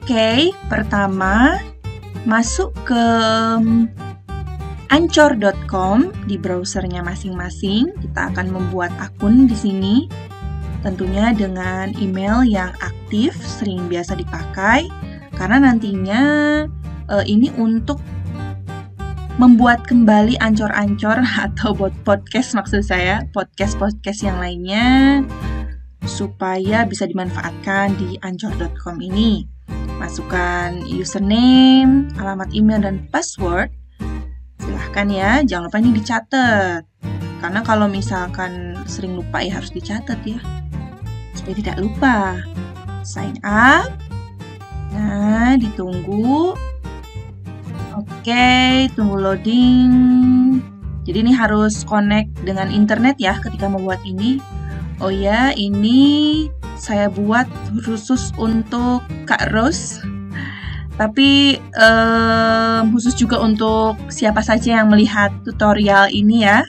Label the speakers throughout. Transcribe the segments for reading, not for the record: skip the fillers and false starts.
Speaker 1: Oke, pertama masuk ke Anchor.com di browsernya masing-masing. Kita akan membuat akun di sini. Tentunya dengan email yang aktif, sering biasa dipakai. Karena nantinya ini untuk membuat kembali Anchor atau podcast maksud saya, podcast yang lainnya supaya bisa dimanfaatkan di Anchor.com ini. Masukkan username, alamat email, dan password. Silahkan ya, jangan lupa ini dicatat. Karena kalau misalkan sering lupa ya harus dicatat ya. Supaya tidak lupa. Sign up. Nah, ditunggu. Oke, tunggu loading. Jadi ini harus connect dengan internet ya ketika membuat ini. Oh ya, ini saya buat khusus untuk Kak Rose. Tapi khusus juga untuk siapa saja yang melihat tutorial ini ya.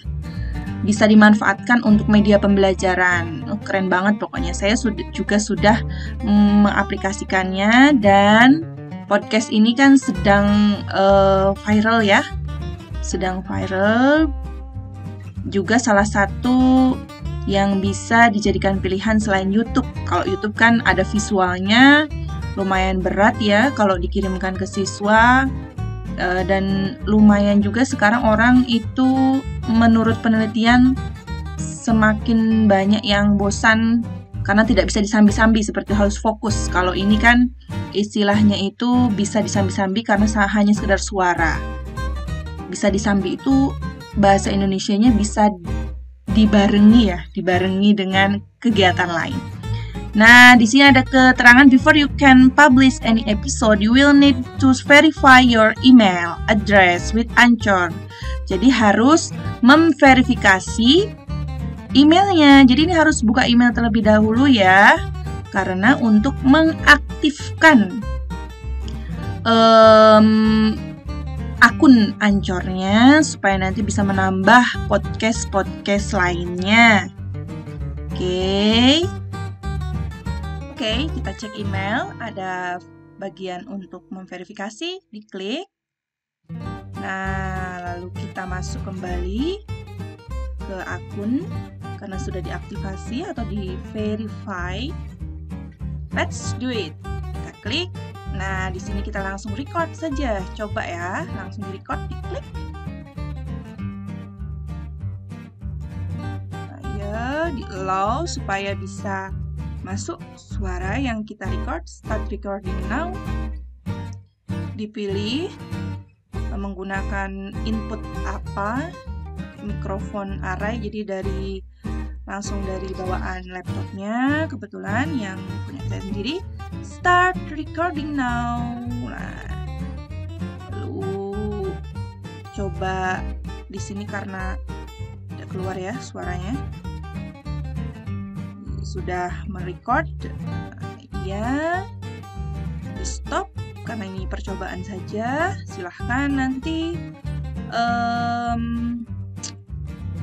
Speaker 1: Bisa dimanfaatkan untuk media pembelajaran. Keren banget pokoknya. Saya juga sudah mengaplikasikannya dan podcast ini kan sedang viral ya. Sedang viral. Juga salah satu yang bisa dijadikan pilihan selain YouTube. Kalau YouTube kan ada visualnya, lumayan berat ya kalau dikirimkan ke siswa. Dan lumayan juga sekarang orang itu menurut penelitian semakin banyak yang bosan karena tidak bisa disambi-sambi seperti harus fokus. Kalau ini kan istilahnya itu bisa disambi-sambi karena hanya sekedar suara. Bisa disambi itu bahasa Indonesianya bisa dibarengi dengan kegiatan lain. Nah, di sini ada keterangan before you can publish any episode, you will need to verify your email address with Anchor. Jadi harus memverifikasi emailnya. Jadi ini harus buka email terlebih dahulu ya, karena untuk mengaktifkan akun Anchor-nya supaya nanti bisa menambah podcast lainnya. Oke, kita cek email. Ada bagian untuk memverifikasi, diklik. Nah, lalu kita masuk kembali ke akun karena sudah diaktifasi atau di-verify. Let's do it. Kita klik. Nah, di sini kita langsung record saja. Coba ya, langsung di-record, diklik. Nah, di-allow supaya bisa masuk suara yang kita record. Start recording now. Dipilih menggunakan input apa, mikrofon array, jadi langsung dari bawaan laptopnya, kebetulan yang punya saya sendiri. Start recording now. Nah, lalu coba di sini karena tidak keluar ya suaranya. Sudah merecord. Ya, di stop karena ini percobaan saja. Silahkan nanti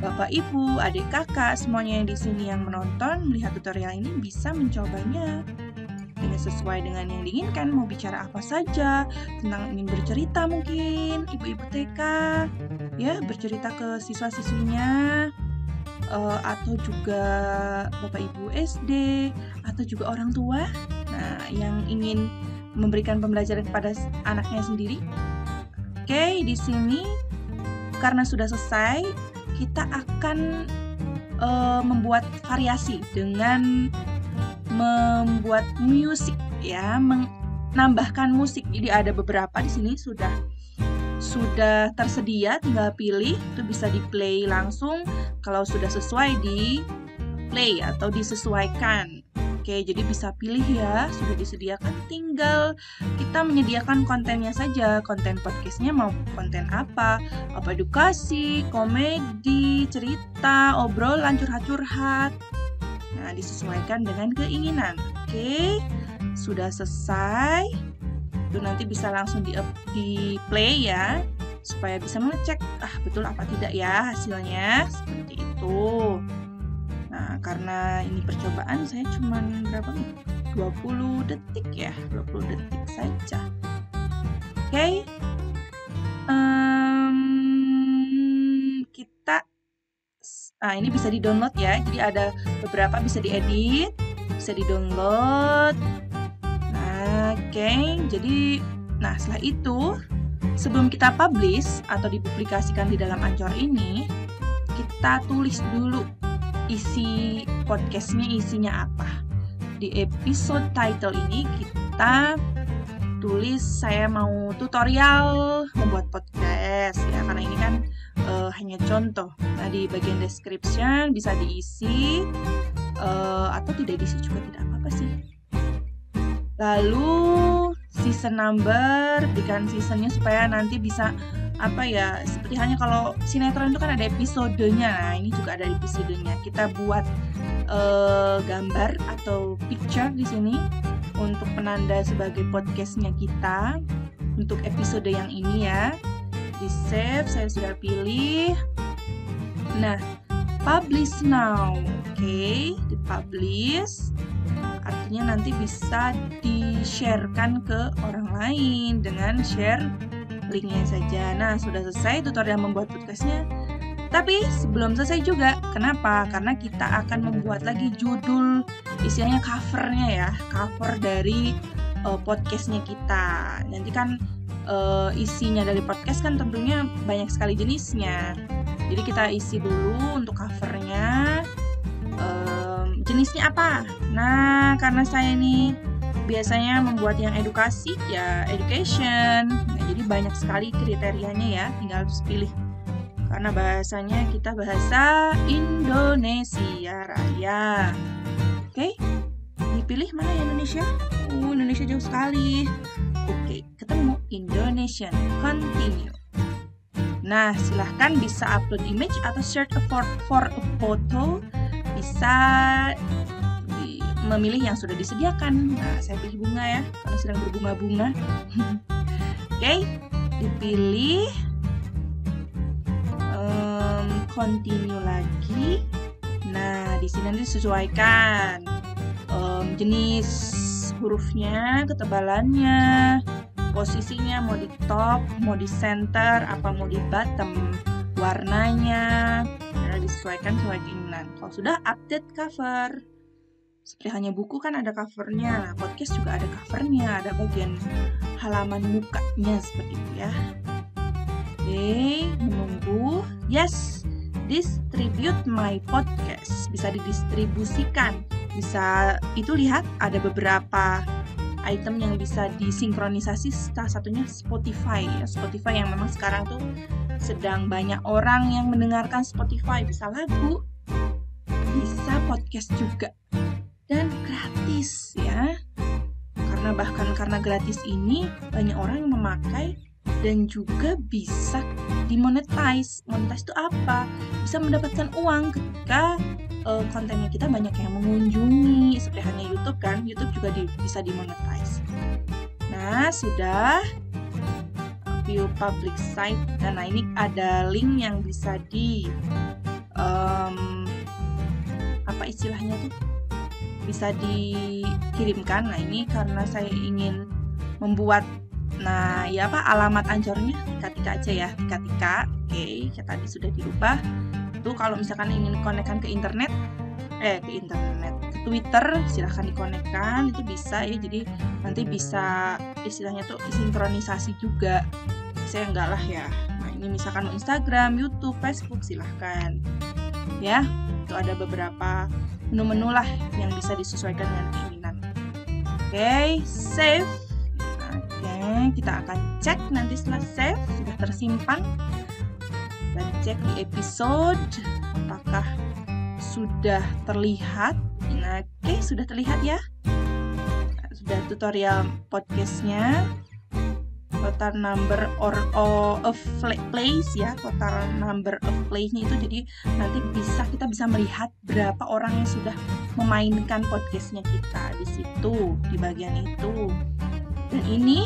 Speaker 1: Bapak, Ibu, adik, kakak, semuanya yang di sini yang menonton melihat tutorial ini bisa mencobanya. Ini sesuai dengan yang diinginkan, mau bicara apa saja, tentang ingin bercerita mungkin, ibu-ibu TK, ya bercerita ke siswa-siswinya, atau juga Bapak Ibu SD, atau juga orang tua, nah yang ingin memberikan pembelajaran kepada anaknya sendiri. Oke, di sini karena sudah selesai, kita akan membuat variasi dengan membuat musik ya, menambahkan musik. Jadi ada beberapa di sini sudah tersedia, tinggal pilih, itu bisa di play langsung. Kalau sudah sesuai di play atau disesuaikan. Oke, jadi bisa pilih ya, sudah disediakan, tinggal kita menyediakan kontennya saja. Konten podcastnya mau konten apa edukasi, komedi, cerita, obrolan, curhat-curhat. Nah, disesuaikan dengan keinginan. Oke, sudah selesai. Itu nanti bisa langsung di play ya, supaya bisa mengecek betul apa tidak ya hasilnya, seperti itu. Nah, karena ini percobaan, saya cuma berapa nih? 20 detik ya, 20 detik saja. Oke. Ini bisa di-download ya. Jadi ada beberapa bisa diedit, bisa di-download. Nah, oke. Jadi, setelah itu sebelum kita publish atau dipublikasikan di dalam Anchor ini, kita tulis dulu isi podcastnya isinya apa. Di episode title ini kita tulis saya mau tutorial membuat podcast ya, karena ini kan hanya contoh. Nah, di bagian description bisa diisi atau tidak diisi juga tidak apa-apa sih. Lalu season number, berikan seasonnya supaya nanti bisa seperti halnya kalau sinetron itu kan ada episodenya. Nah, ini juga ada episodenya. Kita buat gambar atau picture di sini untuk penanda sebagai podcastnya kita untuk episode yang ini ya. Di save, saya sudah pilih. Nah, publish now. Oke, di publish artinya nanti bisa di-sharekan ke orang lain dengan share linknya saja. Nah, sudah selesai tutorial membuat podcastnya. Tapi sebelum selesai juga, kenapa? Karena kita akan membuat lagi judul, istilahnya covernya ya, cover dari podcastnya kita. Nanti kan isinya dari podcast kan tentunya banyak sekali jenisnya. Jadi kita isi dulu untuk covernya, jenisnya apa? Nah, karena saya ini biasanya membuat yang edukasi ya education. Nah, jadi banyak sekali kriterianya ya, tinggal harus pilih. Karena bahasanya kita bahasa Indonesia Raya. Oke, dipilih mana ya Indonesia? Indonesia jauh sekali. Oke, ketemu Indonesian. Continue. Nah, silahkan bisa upload image atau search for a photo. Bisa memilih yang sudah disediakan. Nah, saya pilih bunga ya, karena sedang berbunga-bunga. Oke, dipilih. Continue lagi. Nah, di sini nanti disesuaikan jenis hurufnya, ketebalannya, posisinya, mau di top, mau di center, apa mau di bottom, warnanya, disesuaikan sesuai keinginan. Kalau sudah, update cover. Seperti hanya buku kan ada covernya, podcast juga ada covernya, ada bagian halaman mukanya seperti itu ya. Oke, menunggu. Yes, distribute my podcast. Bisa didistribusikan. Bisa, itu lihat ada beberapa item yang bisa disinkronisasi. Salah satunya Spotify ya. Spotify yang memang sekarang tuh sedang banyak orang yang mendengarkan Spotify. Bisa lagu, bisa podcast juga. Dan gratis ya. Karena gratis ini banyak orang yang memakai dan juga bisa dimonetize. Monetize itu apa? Bisa mendapatkan uang ketika kontennya kita banyak yang mengunjungi. Seperti hanya YouTube kan, YouTube juga bisa dimonetize. Nah, sudah view public site. Nah, ini ada link yang bisa di apa istilahnya tuh? Bisa dikirimkan. Nah, ini karena saya ingin membuat alamat Anchornya Tika aja ya, Tika. Oke, tadi sudah dirubah. Tuh kalau misalkan ingin konekkan ke internet, ke Twitter, silahkan dikonekkan, itu bisa ya. Jadi nanti bisa istilahnya tuh sinkronisasi juga. Saya enggak lah ya. Nah, ini misalkan mau Instagram, YouTube, Facebook, silahkan. Ya, itu ada beberapa menu-menu lah yang bisa disesuaikan dengan keinginan. Oke, save. Kita akan cek nanti setelah save sudah tersimpan. Dan cek di episode apakah sudah terlihat. Nah, oke, sudah terlihat ya. Sudah tutorial podcastnya. Total number of plays ya, total number of plays-nya itu, jadi nanti kita bisa melihat berapa orang yang sudah memainkan podcastnya kita di situ, di bagian itu. Dan ini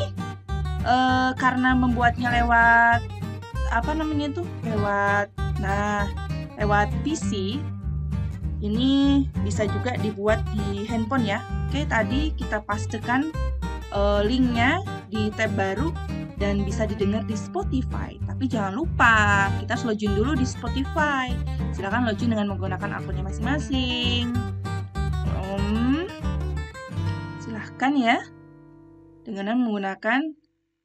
Speaker 1: karena membuatnya lewat lewat PC, Ini bisa juga dibuat di handphone ya. Oke, tadi kita pastekan linknya di tab baru dan bisa didengar di Spotify. Tapi jangan lupa, kita harus login dulu di Spotify. Silakan login dengan menggunakan akunnya masing-masing. Silahkan ya, dengan menggunakan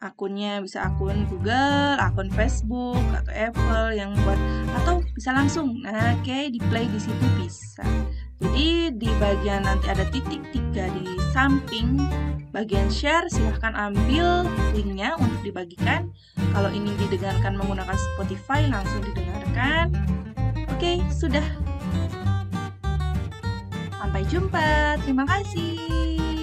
Speaker 1: akunnya, bisa akun Google, akun Facebook, atau Apple yang buat, atau bisa langsung. Nah, oke, di play di situ bisa. Jadi di bagian nanti ada titik 3 di samping bagian share, silahkan ambil linknya untuk dibagikan. Kalau ingin didengarkan menggunakan Spotify, langsung didengarkan. Oke, sudah. Sampai jumpa. Terima kasih.